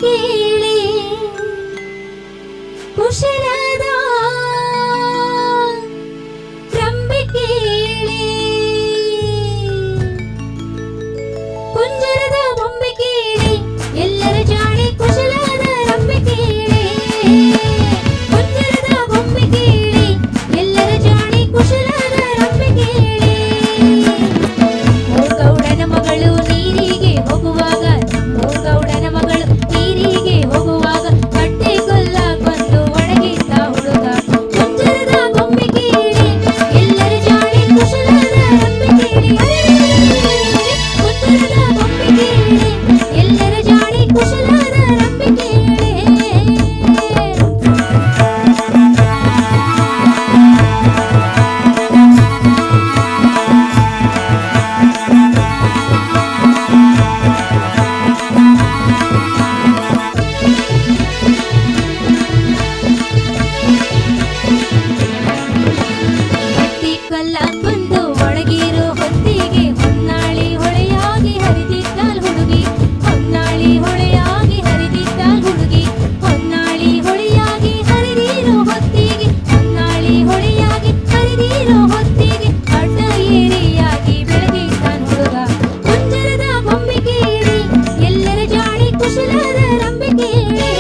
ಕೇಳಿ ಕುಶಲದ ರಂಬೆ ಕೇಳಿ ಕುಂಜರದ ಬೊಂಬೆ ಕೇಳಿ ಎಲ್ಲರ ಜಾಣೆ ಕುಶಲದ ರಂಬೆ ಕೇಳಿ ಕುಂಜರದ ಬೊಂಬೆ ಕೇಳಿ ಎಲ್ಲರ ಜಾಣೆ ಕುಶಲದ ರಂಬೆ ಕೇಳಿ ಗೌಡನ ಮಗಳು ನೀರಿಗೆ ಹೋಗುವಾಗ ಗೌಡನ ಮಗಳು ನೀರಿಗೆ ಹೋಗುವಾಗ ಕಟ್ಟೆ ಕೊಲ್ಲ ಕೊಂದು ಒಣಗಿದ್ದ ಹುಡುಗ ಕುಂಜರದ ಬೊಂಬೆ ಕೇಳಿ ಎಲ್ಲರ ಜಾಣೆ ಕುಶಲದ ರಂಬೆ ಕೇಳಿ ಕುಂಜರದ ಬೊಂಬೆ ಕೇಳಿ ಎಲ್ಲರ ಜಾಣೆ ಕುಶಲದ ರಂಬೆ ಕೇಳಿ ಕಟ್ಟಿ ಕಲ್ಲ ಕೊಂದು ಒಣಗಿರೋ ಹೊತ್ತಿಗೆ ಹೊನ್ನಾಳಿ ಹೊಳೆಯಾಗಿ ಹರಿದಿದ್ದಾಲ್ ಹುಡುಗಿ ಹೊನ್ನಾಳಿ ಹೊಳೆಯಾಗಿ ಹರಿದಿದ್ದಾಲ್ ಹುಡುಗಿ ಹೊನ್ನಾಳಿ ಹೊಳೆಯಾಗಿ ಹರಿದಿರೋ ಹೊತ್ತಿಗೆ ಹೊನ್ನಾಳಿ ಹೊಳೆಯಾಗಿ ಹರಿದಿರೋ ಹೊತ್ತಿಗೆ ಅಡ್ಡ ಏರಿಯಾಗಿ ಬೆಳೆದಿದ್ದಾನ್ ಹುಡುಗ ಕುಂಜರದ ಬೊಂಬೆ ಕೇಳಿ ಎಲ್ಲರ ಜಾಣೆ ಕುಶಲದ ರಂಬೆ ಕೇಳಿ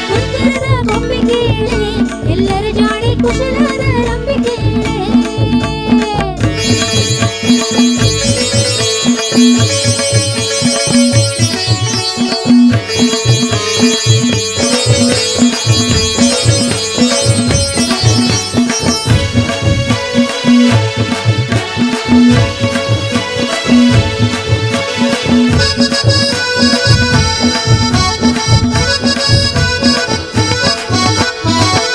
ಕುಂಜರದ ಬೊಂಬೆ ಕೇಳಿ ಎಲ್ಲರ ಜಾಣೆ ಕುಶಲದ ರಂಬೆ ಕೇಳಿ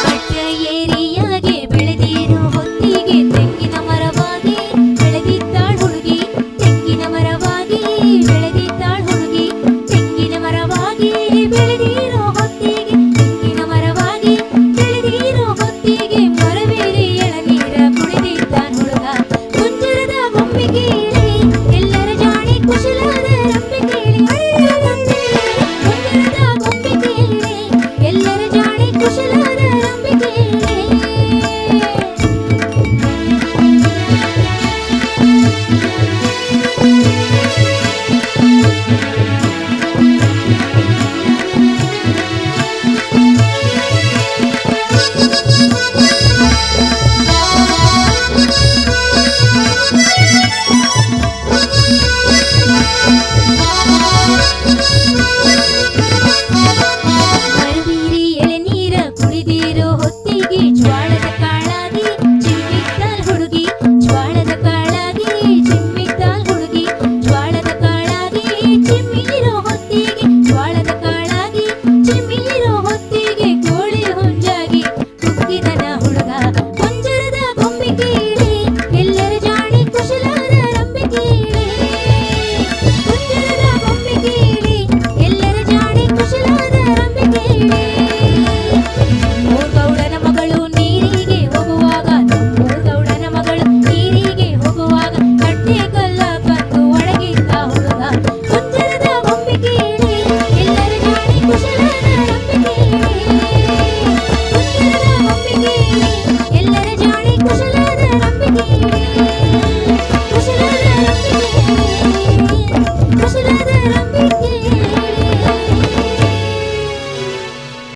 ಅಡ್ಡ ಏರಿಯಾಗೆ ಬೆಳೆದಿರೋ ಹೊತ್ತಿಗೆ ತೆಂಗಿನ ಮರವಾಗಿ ಬೆಳೆದಿದ್ದಾಳ್ ಹುಡುಗಿ ತೆಂಗಿನ ಮರವಾಗಿ ಬೆಳೆದಿದ್ದಾಳ್ ಹುಡುಗಿ ತೆಂಗಿನ ಮರವಾಗಿ ಬೆಳೆದಿರೋ ಹೊತ್ತಿಗೆ ತೆಂಗಿನ ಮರವಾಗಿ ಬೆಳೆದಿರೋ ಹೊತ್ತಿಗೆ ಮರವೇರಿ ಎಳನೀರ ಕುಡಿದಿದ್ದಾನ್ ಹುಡುಗ ಕುಂಜರದ ಬೊಂಬೆ ಕೇಳಿ ಎಲ್ಲರ ಜಾಣೆ ಕುಶಲದ ರಂಬೆ ಕೇಳಿ ಕುಂಜರದ ಬೊಂಬೆ ಕೇಳಿ ಎಲ್ಲರ ಜಾಣೆ ಕುಶಲದ ರಂಬೆ ಕೇಳಿ ಮರವೀರಿ ಎಳೆನೀರ ಕುಡಿದಿರೋ ಹೊತ್ತಿಗೆ ಜ್ವಾಳದ ಕಾಳಾಗಿ ಚಿಮ್ಮಿದ್ದಾಲ್ ಹುಡುಗಿ ಜ್ವಾಳದ ಕಾಳಾಗಿ ಚಿಮ್ಮಿದ್ದಾಲ್ ಹುಡುಗಿ ಜ್ವಾಳದ ಕಾಳಾಗಿ ಚಿಮ್ಮಿರೋ ಹೊತ್ತಿಗೆ ಜ್ವಾಳದ ಕಾಳಾಗಿ ಚಿಮ್ಮಿರೋ ಹೊತ್ತಿಗೆ ಕೋಳಿ ಹುಂಜಾಗಿ ಕುಗ್ಗಿದನ ಹುಡುಗ ಕುಂಜರದ ಬೊಂಬೆ ಕೇಳಿ ಎಲ್ಲರ ಜಾಣೆ ಕುಶಲದ ರಂಬೆ ಕೇಳಿ